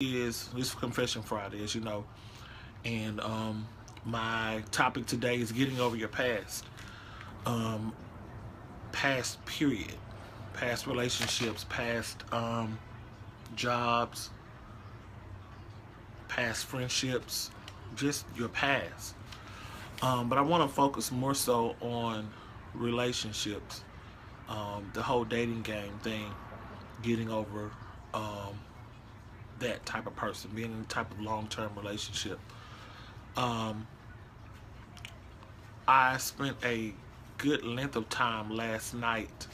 is this Confession Friday, as you know, and my topic today is getting over your past, um, past period, past relationships, past jobs, past friendships, just your past. But I want to focus more so on relationships, the whole dating game thing, getting over that type of person, being in a type of long term relationship. Um, I spent a good length of time last night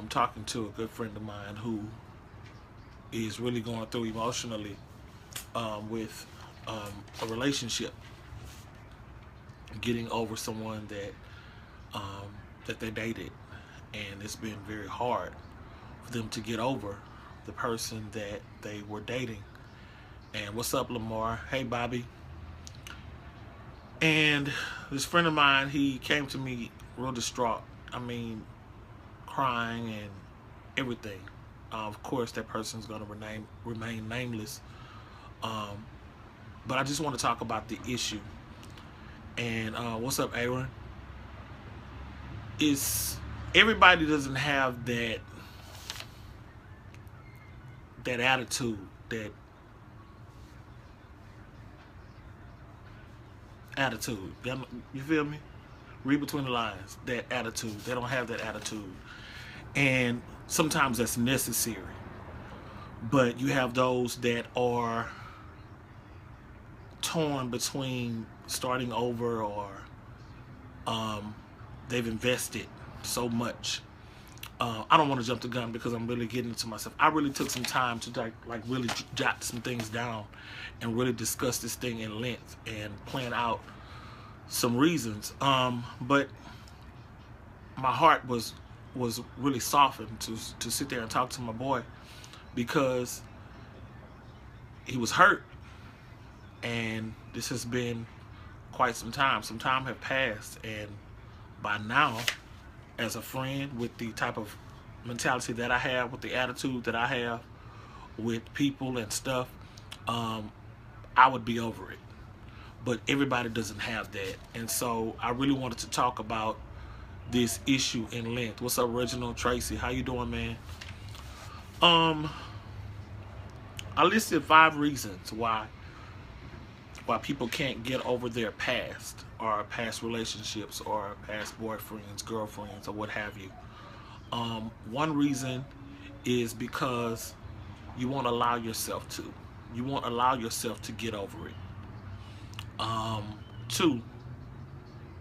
talking to a good friend of mine who is really going through emotionally with a relationship, getting over someone um, that they dated, and it's been very hard for them to get over the person that they were dating. And what's up, Lamar? Hey, Bobby. And this friend of mine, he came to me real distraught. I mean, crying and everything. Of course, that person's going to remain nameless. Um, but I just want to talk about the issue. And what's up, Aaron? Is everybody doesn't have that attitude, that attitude. You feel me? Read between the lines. That attitude. They don't have that attitude, and sometimes that's necessary. But you have those that are torn between starting over, or um, they've invested so much. I don't want to jump the gun because I'm really getting into myself. I really took some time to really jot some things down and really discuss this thing in length and plan out some reasons. But my heart was really softened to sit there and talk to my boy, because he was hurt, and this has been quite some time. Some time have passed, and by now, as a friend, with the type of mentality that I have, with the attitude that I have with people and stuff, I would be over it. But everybody doesn't have that, and so I really wanted to talk about this issue in length. What's up, Reginald Tracy? How you doing, man? Um, I listed 5 reasons why people can't get over their past, or past relationships, or past boyfriends, girlfriends, or what have you. One reason is because you won't allow yourself to. You won't allow yourself to get over it. 2,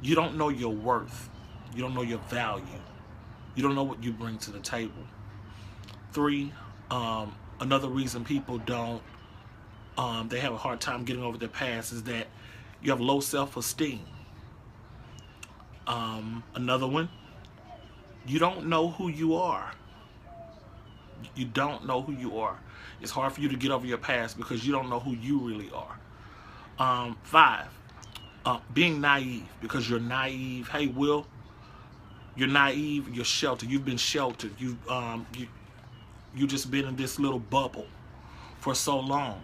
you don't know your worth. You don't know your value. You don't know what you bring to the table. 3, another reason people don't, they have a hard time getting over their past, is that you have low self-esteem. Another one, you don't know who you are. You don't know who you are. It's hard for you to get over your past because you don't know who you really are. 5, being naive, because you're naive. Hey, Will, you're naive. You're sheltered. You've been sheltered. You just been in this little bubble for so long.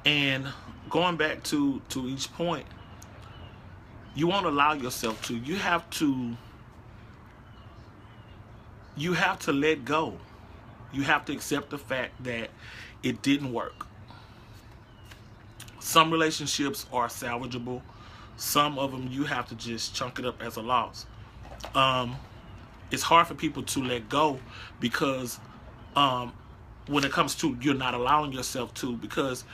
And going back to each point, you won't allow yourself to. You have to let go. You have to accept the fact that it didn't work. Some relationships are salvageable. Some of them you have to just chunk it up as a loss. It's hard for people to let go because when it comes to, you're not allowing yourself to, because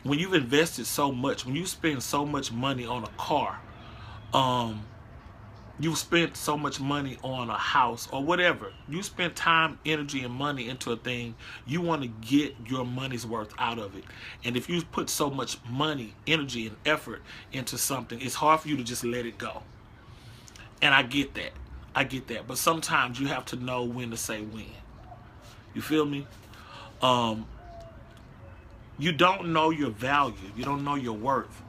when you've invested so much, when you spend so much money on a car, you spent so much money on a house or whatever. You spent time, energy, and money into a thing. You want to get your money's worth out of it. And if you put so much money, energy, and effort into something, it's hard for you to just let it go. And I get that. But sometimes you have to know when to say when. You feel me? You don't know your value. You don't know your worth.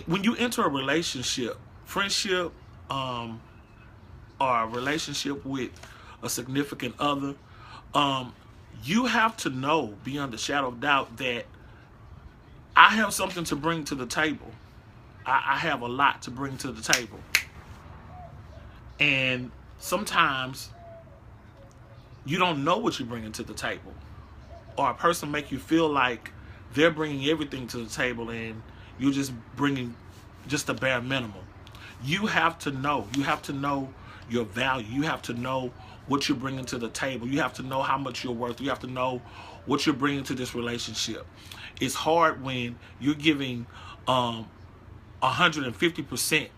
When you enter a relationship, friendship, or a relationship with a significant other, You have to know beyond a shadow of doubt that I have something to bring to the table. I have a lot to bring to the table. And sometimes you don't know what you're bringing to the table. Or a person make you feel like they're bringing everything to the table and you're just bringing just the bare minimum. You have to know. You have to know your value. You have to know what you're bringing to the table. You have to know how much you're worth. You have to know what you're bringing to this relationship. It's hard when you're giving 150%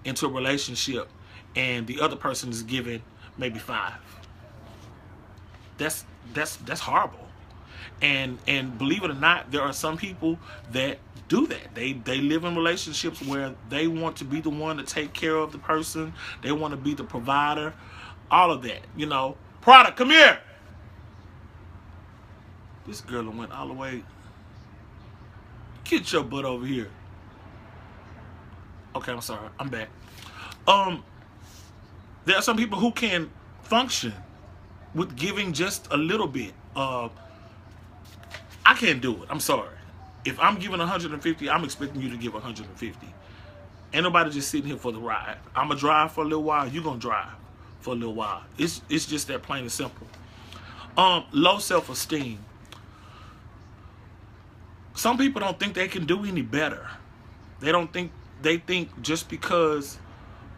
into a relationship and the other person is giving maybe 5. That's horrible. And believe it or not, there are some people that do that. They live in relationships where they want to be the one to take care of the person. They want to be the provider. All of that, you know. Prada, come here. This girl went all the way. Get your butt over here. Okay, I'm sorry. I'm back. There are some people who can function with giving just a little bit. I can't do it. I'm sorry. If I'm giving 150, I'm expecting you to give 150. Ain't nobody just sitting here for the ride. I'm going to drive for a little while. You're going to drive for a little while. It's just that plain and simple. Low self-esteem. Some people don't think they can do any better. They think just because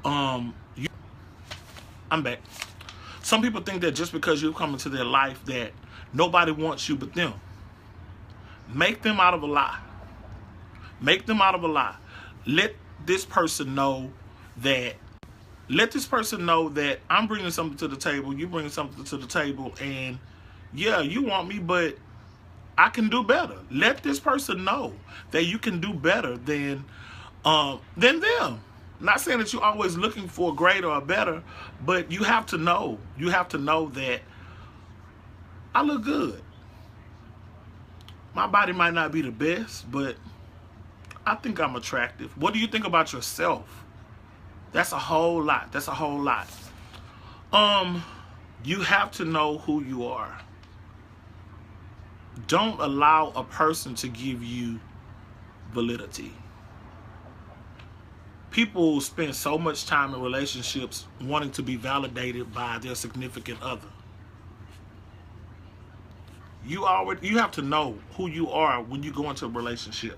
I'm back. Some people think that just because you come into their life that nobody wants you but them. Make them out of a lie. Make them out of a lie. Let this person know that I'm bringing something to the table, you bringing something to the table, and yeah, you want me, but I can do better. Let this person know that you can do better than them. Not saying that you're always looking for a greater or a better, but you have to know. You have to know that I look good. My body might not be the best, but I think I'm attractive. What do you think about yourself? That's a whole lot. That's a whole lot. You have to know who you are. Don't allow a person to give you validity. People spend so much time in relationships wanting to be validated by their significant other. You have to know who you are when you go into a relationship.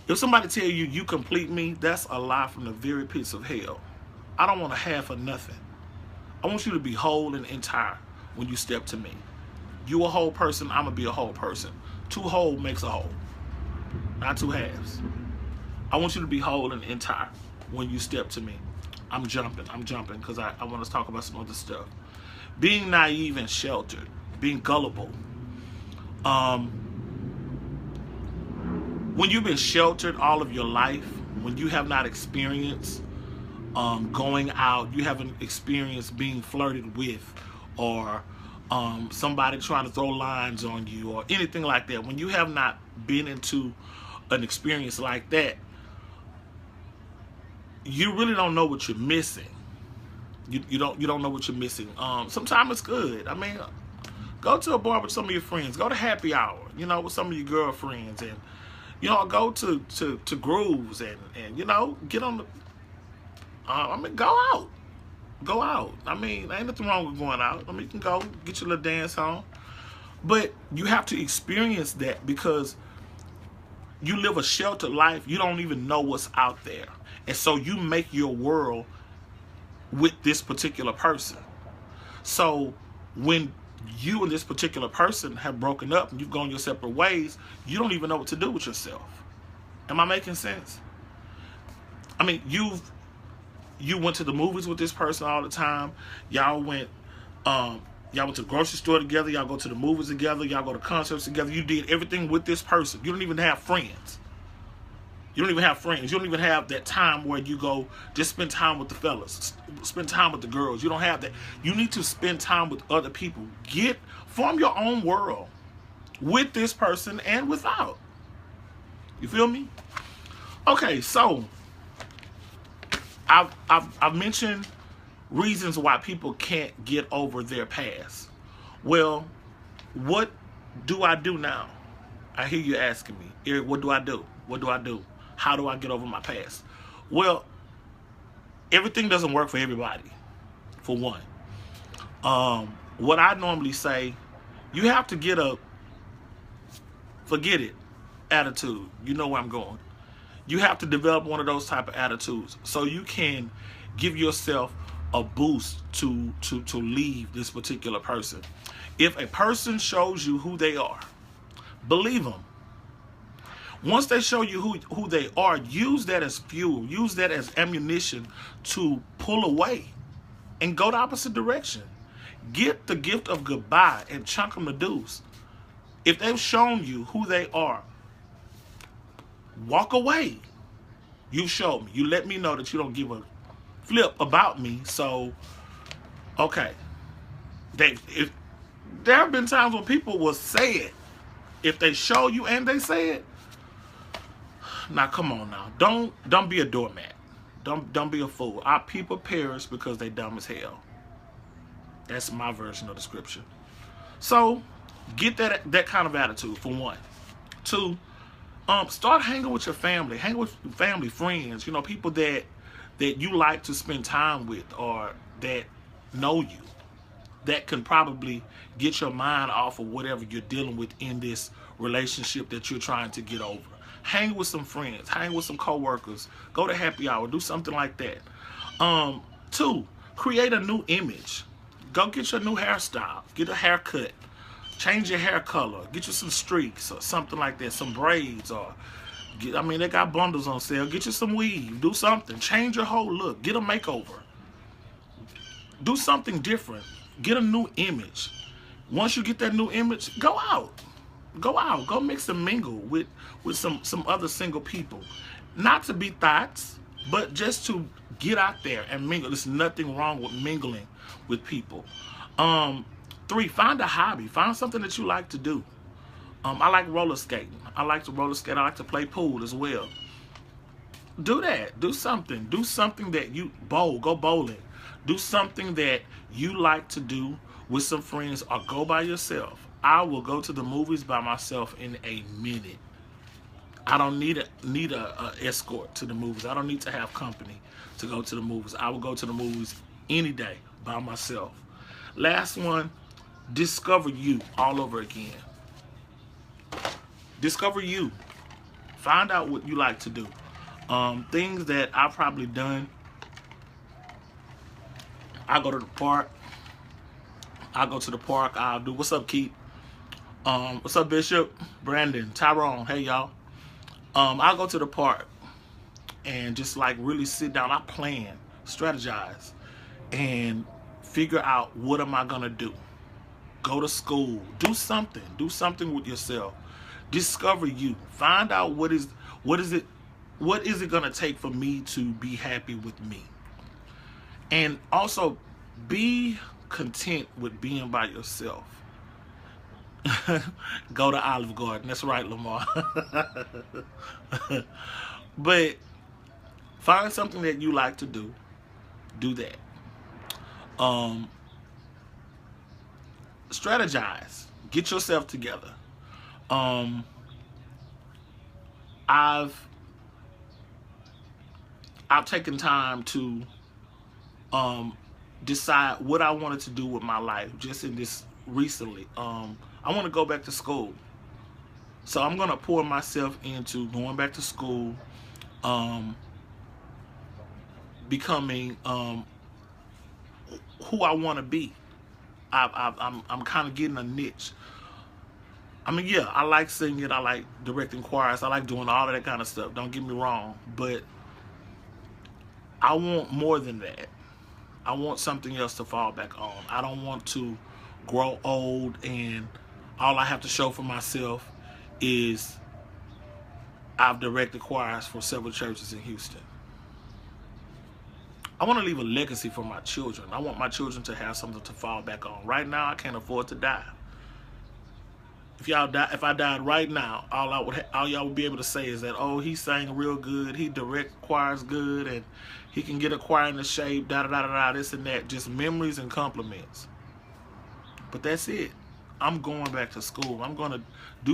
If somebody tell you you complete me, that's a lie from the very pits of hell. I don't want a half or nothing. I want you to be whole and entire when you step to me. You a whole person, I'm gonna be a whole person. 2 whole makes a whole, not 2 halves. I want you to be whole and entire when you step to me. I'm jumping because I want to talk about some other stuff. Being naive and sheltered. Being gullible. When you've been sheltered all of your life, when you have not experienced going out, you haven't experienced being flirted with, or somebody trying to throw lines on you, or anything like that. When you have not been into an experience like that, you really don't know what you're missing. You don't know what you're missing. Sometimes it's good. I mean, go to a bar with some of your friends. Go to happy hour, with some of your girlfriends, and go to grooves and get on the. Go out. Go out. I mean, ain't nothing wrong with going out. I mean, you can go get your little dance on, but you have to experience that because you live a sheltered life. You don't even know what's out there, and so you make your world with this particular person. So when you and this particular person have broken up and you've gone your separate ways, you don't even know what to do with yourself. Am I making sense? I mean, you went to the movies with this person all the time. Y'all went to the grocery store together. Y'all go to the movies together. Y'all go to concerts together. You did everything with this person. You don't even have friends. You don't even have friends. You don't even have that time where you go just spend time with the fellas, spend time with the girls. You don't have that. You need to spend time with other people. Form your own world with this person and without. You feel me? Okay, so I've mentioned reasons why people can't get over their past. Well, What do I do now? I hear you asking me, Eric, what do I do? What do I do? How do I get over my past? Well, everything doesn't work for everybody, for one. What I normally say, you have to get a forget it attitude. You know where I'm going. You have to develop one of those type of attitudes so you can give yourself a boost to leave this particular person. If a person shows you who they are, believe them. Once they show you who they are, use that as fuel, use that as ammunition to pull away and go the opposite direction. Get the gift of goodbye and chunk them the deuce. If they've shown you who they are, walk away. You showed me. You let me know that you don't give a flip about me. So, okay. There have been times when people will say it. If they show you and they say it, now come on now. Don't be a doormat. Don't be a fool. Our people perish because they dumb as hell. That's my version of the scripture. So get that kind of attitude, for one. Two, start hanging with your family. Hang with family, friends, people that you like to spend time with, or that know you, that can probably get your mind off of whatever you're dealing with in this relationship that you're trying to get over. Hang with some friends, hang with some coworkers, go to happy hour, do something like that. Two, create a new image. Go get your new hairstyle, get a haircut, change your hair color, get you some streaks or something like that, some braids, or they got bundles on sale. Get you some weave, do something, change your whole look, get a makeover, do something different, get a new image. Once you get that new image, go out, go mix and mingle with some other single people. Not to be thoughts, but just to get out there and mingle. There's nothing wrong with mingling with people. Three, find a hobby. Find something that you like to do. I like roller skating. I like to roller skate. I like to play pool as well. Do that. Do something. Do something that you go bowling. Do something that you like to do with some friends, or go by yourself. I will go to the movies by myself in a minute. I don't need a escort to the movies. I don't need to have company to go to the movies. I will go to the movies any day by myself. Last one, discover you all over again. Discover you. Find out what you like to do. Things that I've probably done. I go to the park. I'll do, what's up, Keith? What's up, Bishop? Brandon, Tyrone, hey, y'all. I'll go to the park and just really sit down. I plan, strategize, and figure out what am I gonna do. Go to school, do something with yourself. Discover you. Find out what is it gonna take for me to be happy with me. And also be content with being by yourself. Go to Olive Garden. That's right, Lamar. But find something that you like to do. Do that. Strategize. Get yourself together. I've taken time to decide what I wanted to do with my life just in this recently. I want to go back to school. So I'm going to pour myself into going back to school, becoming who I want to be. I'm kind of getting a niche. Yeah, I like singing, I like directing choirs, I like doing all of that kind of stuff. Don't get me wrong, but I want more than that. I want something else to fall back on. I don't want to grow old and all I have to show for myself is I've directed choirs for several churches in Houston. I want to leave a legacy for my children. I want my children to have something to fall back on. Right now, I can't afford to die. If I died right now, all y'all would be able to say is that, oh, he sang real good, he direct choirs good, and he can get a choir in the shape, this and that. Just memories and compliments. But that's it. I'm going back to school. I'm going to do